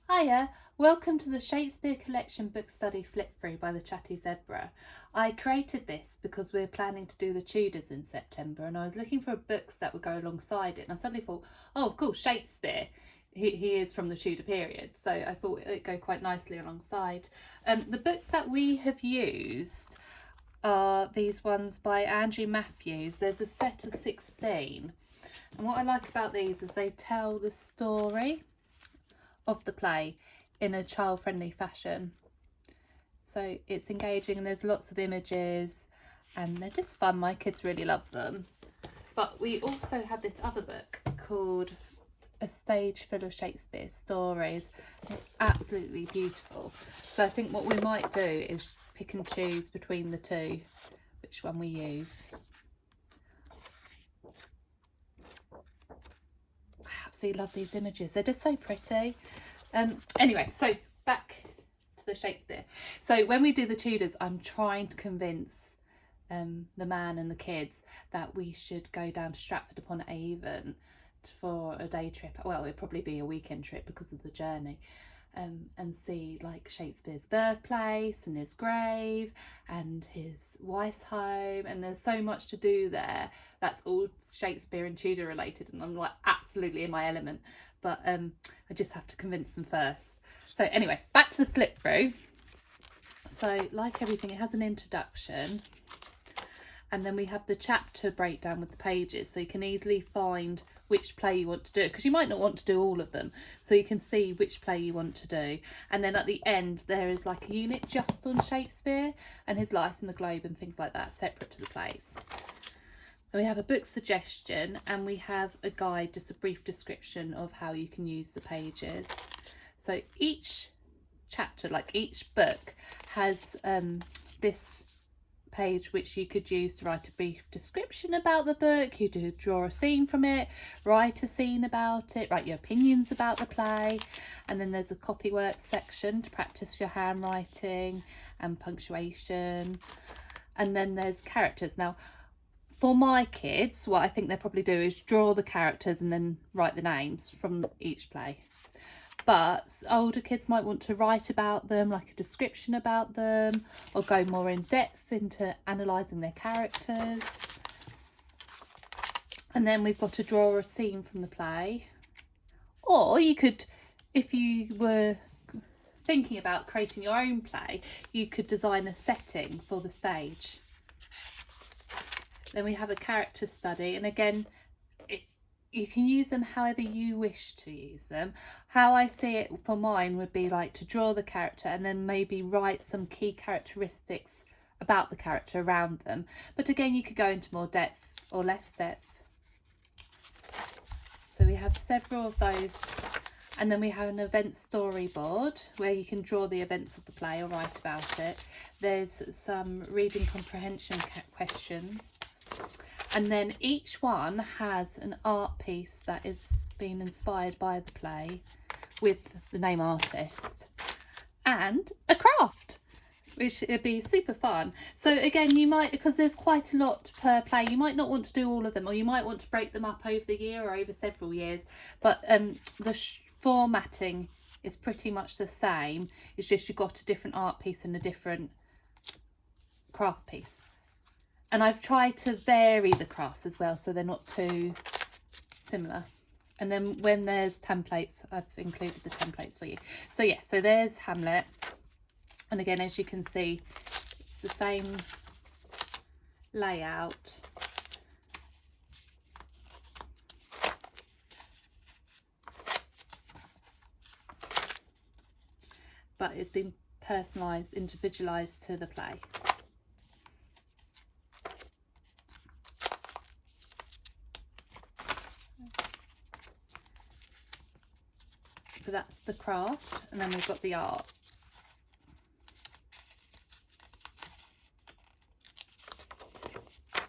Hiya, welcome to the Shakespeare Collection book study flip through by the Chatty Zebra. I created this because we're planning to do the Tudors in September, and I was looking for books that would go alongside it, and I suddenly thought, oh cool, Shakespeare. He is from the Tudor period, so I thought it'd go quite nicely alongside. The books that we have used are these ones by Andrew Matthews. There's a set of 16, and what I like about these is they tell the story of the play in a child-friendly fashion, so it's engaging and there's lots of images and they're just fun. My kids really love them. But we also have this other book called A Stage Full of Shakespeare Stories. It's absolutely beautiful, so I think what we might do is pick and choose between the two which one we use. I absolutely love these images, they're just so pretty. Anyway, so back to the Shakespeare. So when we do the Tudors, I'm trying to convince the man and the kids that we should go down to Stratford upon Avon for a day trip. Well, it'd probably be a weekend trip because of the journey, and see like Shakespeare's birthplace and his grave and his wife's home, and there's so much to do there that's all Shakespeare and Tudor related, and I'm like absolutely in my element, but I just have to convince them first. So anyway, back to the flip through. So like everything, it has an introduction, and then we have the chapter breakdown with the pages, so you can easily find which play you want to do, because you might not want to do all of them, so you can see which play you want to do. And then at the end there is like a unit just on Shakespeare and his life in the globe and things like that, separate to the plays. Then we have a book suggestion, and we have a guide, just a brief description of how you can use the pages. So each chapter, like each book, has this page which you could use to write a brief description about the book. You could draw a scene from it, write a scene about it, write your opinions about the play, and then there's a copywork section to practice your handwriting and punctuation, and then there's characters. Now for my kids, what I think they'll probably do is draw the characters and then write the names from each play. But older kids might want to write about them, like a description about them, or go more in depth into analysing their characters. And then we've got to draw a scene from the play. Or you could, if you were thinking about creating your own play, you could design a setting for the stage. Then we have a character study, and again, you can use them however you wish to use them. How I see it for mine would be like to draw the character and then maybe write some key characteristics about the character around them. But again, you could go into more depth or less depth. So we have several of those. And then we have an event storyboard where you can draw the events of the play or write about it. There's some reading comprehension questions. And then each one has an art piece that is being inspired by the play with the name artist, and a craft, which would be super fun. So again, you might, because there's quite a lot per play, you might not want to do all of them, or you might want to break them up over the year or over several years, but the formatting is pretty much the same. It's just you've got a different art piece and a different craft piece. And I've tried to vary the crafts as well, so they're not too similar. And then when there's templates, I've included the templates for you. So yeah, so there's Hamlet. And again, as you can see, it's the same layout. But it's been personalised, individualised to the play. So that's the craft, and then we've got the art.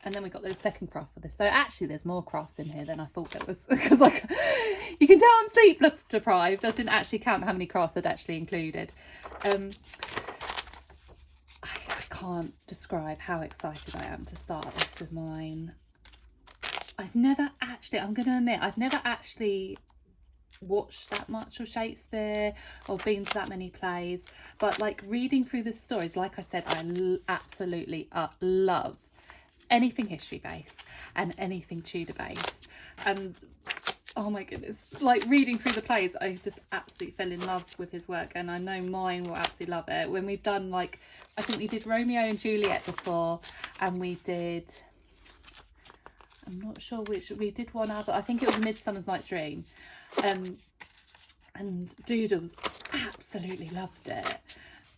And then we've got the second craft for this. So actually there's more crafts in here than I thought there was, because like you can tell I'm sleep deprived. I didn't actually count how many crafts I'd actually included. I can't describe how excited I am to start this with mine. I've never actually, I'm going to admit, I've never actually watched that much of Shakespeare or been to that many plays, but like reading through the stories, like I said, I absolutely love anything history based and anything Tudor based. And oh my goodness, like reading through the plays, I just absolutely fell in love with his work, and I know mine will absolutely love it. When we've done, like, I think we did Romeo and Juliet before, and we did, I'm not sure which, we did one other, I think it was Midsummer's Night Dream, and Doodles absolutely loved it.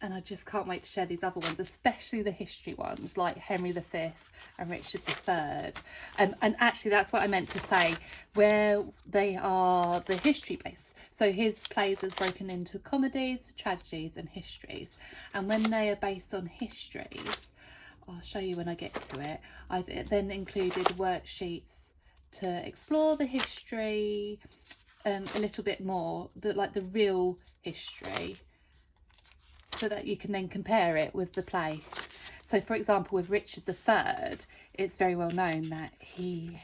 And I just can't wait to share these other ones, especially the history ones like Henry V and Richard III. And actually that's what I meant to say, where they are the history base. So his plays is broken into comedies, tragedies and histories. And when they are based on histories, I'll show you when I get to it, I've then included worksheets to explore the history a little bit more, like the real history, so that you can then compare it with the play. So for example, with Richard III, it's very well known that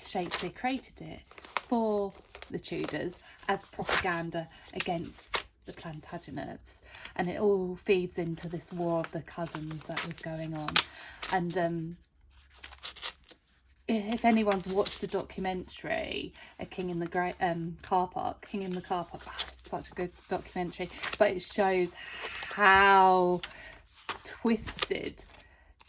Shakespeare created it for the Tudors as propaganda against the Plantagenets, and it all feeds into this war of the cousins that was going on. And if anyone's watched the documentary King in the Car Park, oh, such a good documentary, but it shows how twisted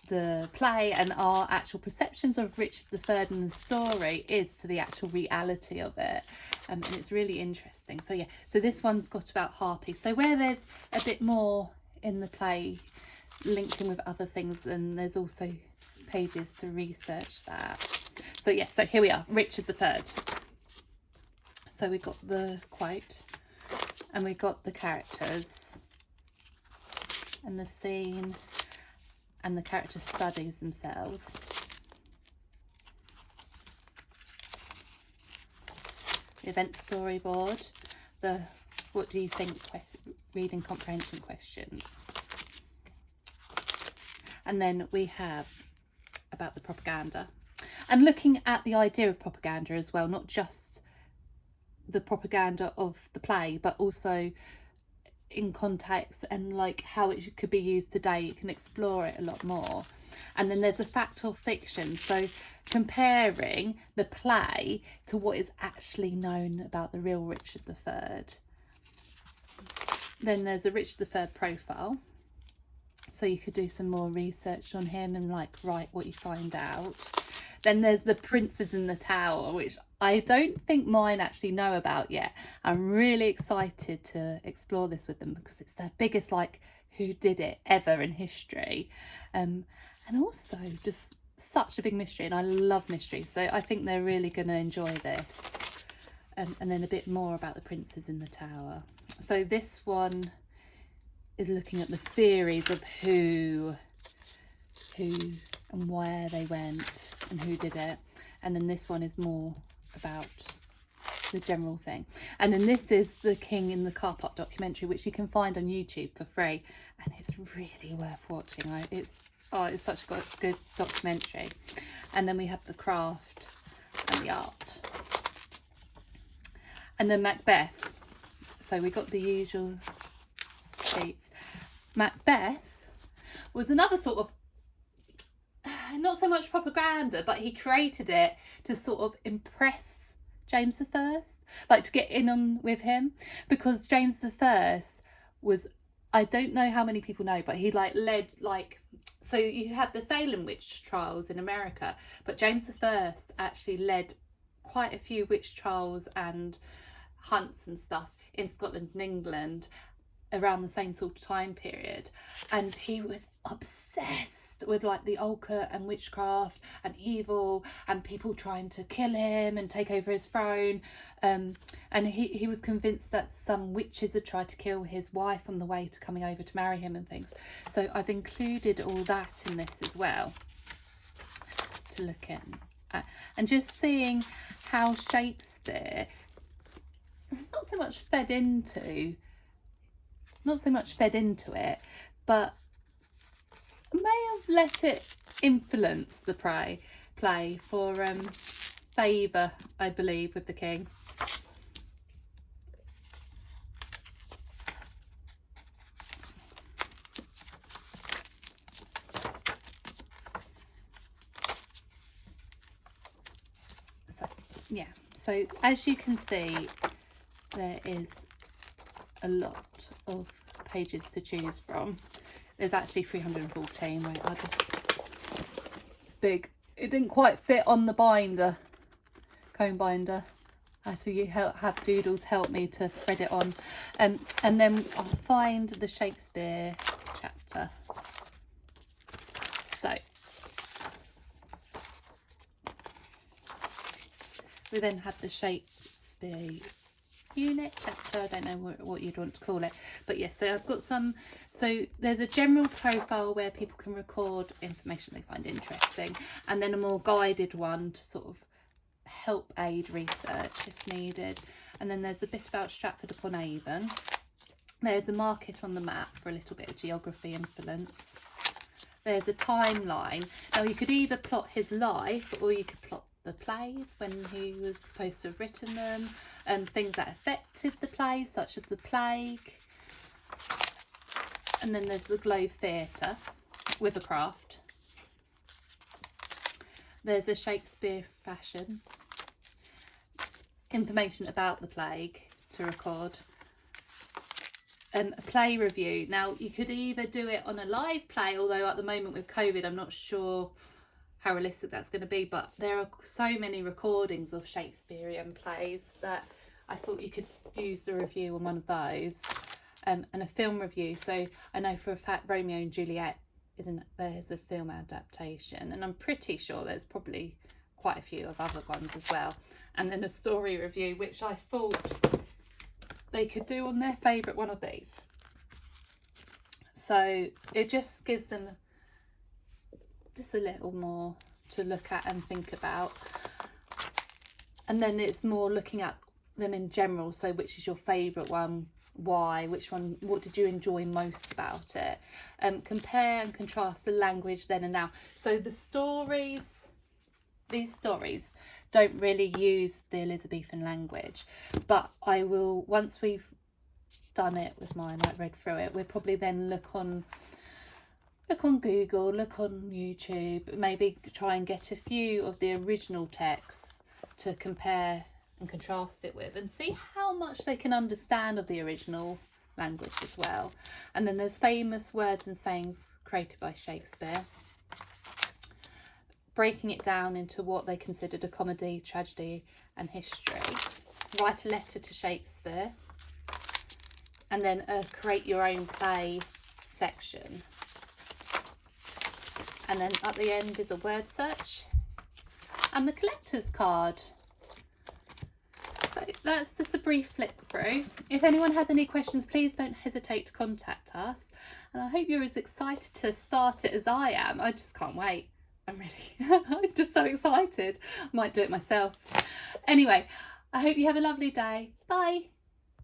the play and our actual perceptions of Richard III and the story is to the actual reality of it, and it's really interesting. So yeah, so this one's got about harpies, so where there's a bit more in the play linked in with other things, and there's also pages to research that. So yeah, so here we are, Richard III. So we got the quote, and we got the characters and the scene and the character studies themselves. The event storyboard, the what do you think reading comprehension questions, and then we have about the propaganda, and looking at the idea of propaganda as well, not just the propaganda of the play, but also in context and like how it could be used today. You can explore it a lot more. And then there's a fact or fiction, so comparing the play to what is actually known about the real Richard III. Then there's a Richard III profile, so you could do some more research on him and like write what you find out. Then there's the Princes in the Tower, which I don't think mine actually know about yet. I'm really excited to explore this with them because it's their biggest like who did it ever in history, and also just such a big mystery, and I love mystery, so I think they're really going to enjoy this. And then a bit more about the Princes in the Tower. So this one is looking at the theories of who and where they went and who did it, and then this one is more about the general thing. And then this is the King in the Car Park documentary, which you can find on YouTube for free, and it's really worth watching. It's such a good documentary. And then we have the craft and the art, and then Macbeth. So we got the usual sheets. Macbeth was another sort of, not so much propaganda, but he created it to sort of impress James I, like to get in on with him, because James I was, I don't know how many people know, but he like led like, so you had the Salem witch trials in America, but James I actually led quite a few witch trials and hunts and stuff in Scotland and England around the same sort of time period, and he was obsessed with like the occult and witchcraft and evil and people trying to kill him and take over his throne, and he was convinced that some witches had tried to kill his wife on the way to coming over to marry him and things. So I've included all that in this as well to look at, and just seeing how Shakespeare not so much fed into it, but may have let it influence the play for favour, I believe, with the king. yeah, so as you can see, there is a lot of pages to choose from. There's actually 314. Wait, it's big. It didn't quite fit on the binder, comb binder. So you have Doodles help me to thread it on, and then I'll find the Shakespeare chapter. So we then have the Shakespeare unit chapter. I don't know what you'd want to call it, but yes, so I've got some. So there's a general profile where people can record information they find interesting, and then a more guided one to sort of help aid research if needed. And then there's a bit about Stratford upon Avon. There's a market on the map for a little bit of geography influence. There's a timeline. Now you could either plot his life, or you could plot the plays when he was supposed to have written them, and things that affected the plays, such as the plague. And then there's the Globe Theatre with a craft. There's a Shakespeare fashion, information about the plague to record, and a play review. Now you could either do it on a live play, although at the moment with COVID I'm not sure how realistic that's going to be, but there are so many recordings of Shakespearean plays that I thought you could use the review on one of those, and a film review. So I know for a fact Romeo and Juliet there's a film adaptation, and I'm pretty sure there's probably quite a few of other ones as well, and then a story review, which I thought they could do on their favourite one of these. So it just gives them just a little more to look at and think about, and then it's more looking at them in general. So which is your favourite one, why, which one, what did you enjoy most about it, compare and contrast the language then and now. So the stories, these stories don't really use the Elizabethan language, but I will, once we've done it with mine, like read through it, we'll probably then look on Google, look on YouTube, maybe try and get a few of the original texts to compare and contrast it with, and see how much they can understand of the original language as well. And then there's famous words and sayings created by Shakespeare, breaking it down into what they considered a comedy, tragedy and history. Write a letter to Shakespeare, and then a create your own play section. And then at the end is a word search and the collector's card. So that's just a brief flick through. If anyone has any questions, please don't hesitate to contact us. And I hope you're as excited to start it as I am. I just can't wait. I'm just so excited. I might do it myself. Anyway, I hope you have a lovely day. Bye.